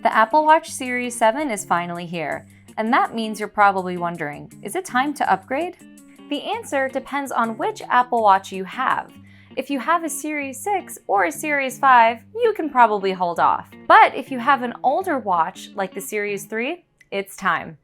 The Apple Watch Series 7 is finally here, and that means you're probably wondering, is it time to upgrade? The answer depends on which Apple Watch you have. If you have a Series 6 or a Series 5, you can probably hold off. But if you have an older watch, like the Series 3, it's time.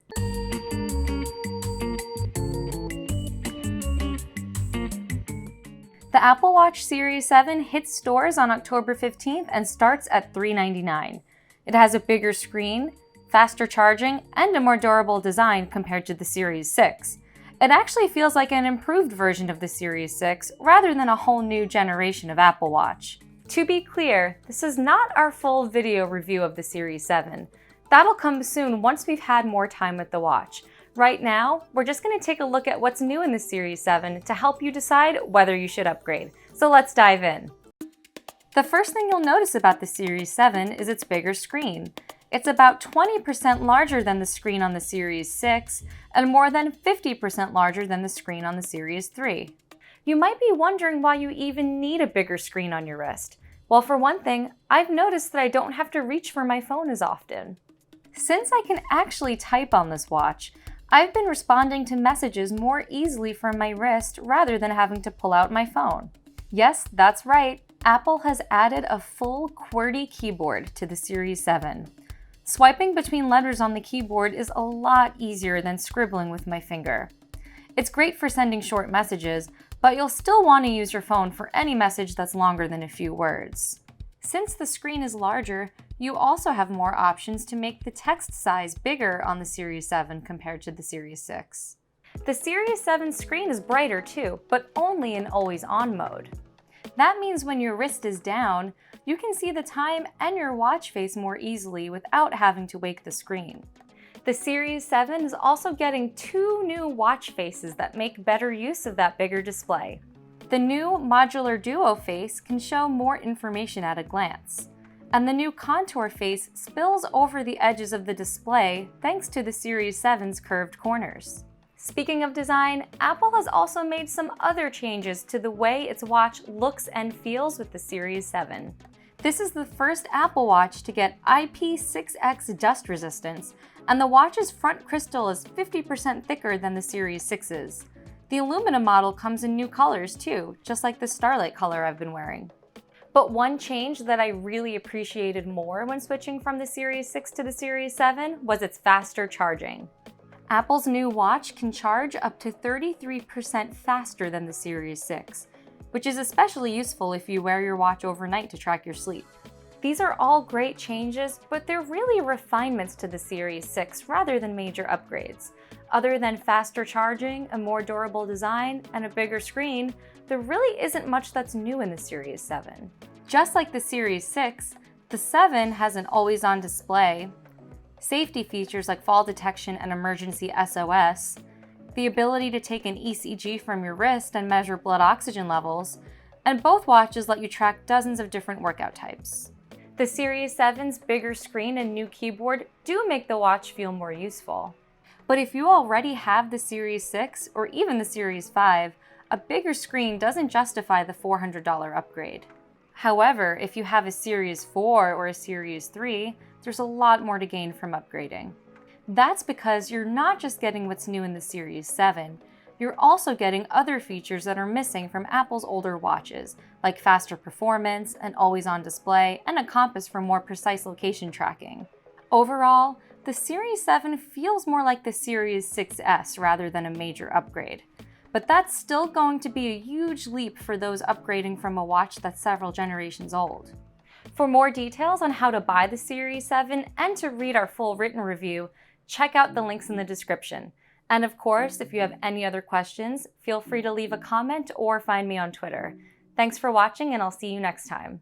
The Apple Watch Series 7 hits stores on October 15th and starts at $399. It has a bigger screen, faster charging, and a more durable design compared to the Series 6. It actually feels like an improved version of the Series 6 rather than a whole new generation of Apple Watch. To be clear, this is not our full video review of the Series 7. That'll come soon once we've had more time with the watch. Right now, we're just going to take a look at what's new in the Series 7 to help you decide whether you should upgrade. So let's dive in. The first thing you'll notice about the Series 7 is its bigger screen. It's about 20% larger than the screen on the Series 6 and more than 50% larger than the screen on the Series 3. You might be wondering why you even need a bigger screen on your wrist. Well, for one thing, I've noticed that I don't have to reach for my phone as often. Since I can actually type on this watch, I've been responding to messages more easily from my wrist rather than having to pull out my phone. Yes, that's right. Apple has added a full QWERTY keyboard to the Series 7. Swiping between letters on the keyboard is a lot easier than scribbling with my finger. It's great for sending short messages, but you'll still want to use your phone for any message that's longer than a few words. Since the screen is larger, you also have more options to make the text size bigger on the Series 7 compared to the Series 6. The Series 7 screen is brighter too, but only in always-on mode. That means when your wrist is down, you can see the time and your watch face more easily without having to wake the screen. The Series 7 is also getting 2 new watch faces that make better use of that bigger display. The new modular duo face can show more information at a glance, and the new contour face spills over the edges of the display thanks to the Series 7's curved corners. Speaking of design, Apple has also made some other changes to the way its watch looks and feels with the Series 7. This is the first Apple Watch to get IP6X dust resistance, and the watch's front crystal is 50% thicker than the Series 6's. The aluminum model comes in new colors too, just like the Starlight color I've been wearing. But one change that I really appreciated more when switching from the Series 6 to the Series 7 was its faster charging. Apple's new watch can charge up to 33% faster than the Series 6, which is especially useful if you wear your watch overnight to track your sleep. These are all great changes, but they're really refinements to the Series 6 rather than major upgrades. Other than faster charging, a more durable design, and a bigger screen, there really isn't much that's new in the Series 7. Just like the Series 6, the 7 has an always-on display, safety features like fall detection and emergency SOS, the ability to take an ECG from your wrist and measure blood oxygen levels, and both watches let you track dozens of different workout types. The Series 7's bigger screen and new keyboard do make the watch feel more useful. But if you already have the Series 6 or even the Series 5, a bigger screen doesn't justify the $400 upgrade. However, if you have a Series 4 or a Series 3, there's a lot more to gain from upgrading. That's because you're not just getting what's new in the Series 7, you're also getting other features that are missing from Apple's older watches, like faster performance, an always-on display, and a compass for more precise location tracking. Overall, the Series 7 feels more like the Series 6S rather than a major upgrade. But that's still going to be a huge leap for those upgrading from a watch that's several generations old. For more details on how to buy the Series 7 and to read our full written review, check out the links in the description. And of course, if you have any other questions, feel free to leave a comment or find me on Twitter. Thanks for watching, and I'll see you next time.